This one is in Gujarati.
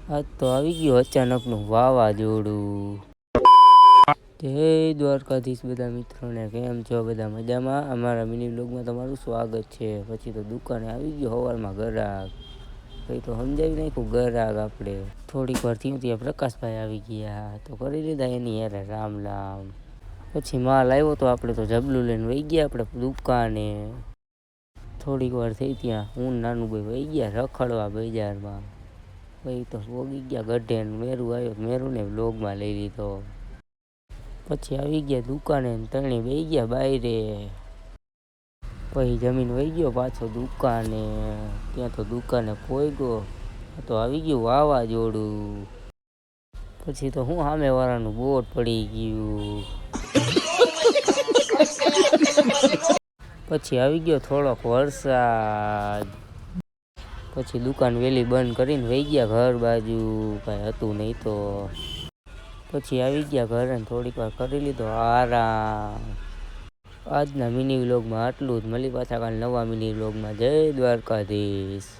આજ તો આવી ગયું અચાનકનું વાવાઝોડું. જય દ્વારકાધીશ બધા મિત્રોને, કેમ છો બધા મજામાં? અમારા મિની બ્લોગમાં તમારું સ્વાગત છે. પછી તો દુકાને આવી ગયો સવારમાં ગરાક, પછી તો સમજાવી નાખ્યું ગરાક આપણે. થોડીક વાર થયું ત્યાં પ્રકાશભાઈ આવી ગયા તો કરી લીધા એની યારે રામ રામ. પછી માલ આવ્યો તો આપણે તો જબલું લઈને વહી ગયા આપણે દુકાને. થોડીક વાર થઈ ત્યાં હું નાનું ભાઈ વહી ગયા રખડવા બજારમાં. પછી તો પોગી ગયા ગઢે, મેરું આવ્યો મેરુંને બ્લોગમાં લઈ લીધો. પછી આવી ગયા દુકાને, ત્રણે બેસી ગયા બાયરે. પછી જમીન વહી ગયો પાછો દુકાને. ત્યાં તો દુકાને પહોંચ્યો તો આવી ગયું વાવાઝોડું. પછી તો હું સામેવાળાનું બોટ પડી ગયું. પછી આવી ગયો થોડોક વરસાદ. પછી દુકાન વહેલી બંધ કરીને વહી ગયા ઘર બાજુ, કાંઈ હતું નહીં તો. પછી આવી ગયા ઘરે, થોડીક વાર કરી લીધો આરામ. આજના મિની વ્લોગમાં આટલું જ. મળી પાછા કાલે નવા મિની વ્લોગમાં. જય દ્વારકાધીશ.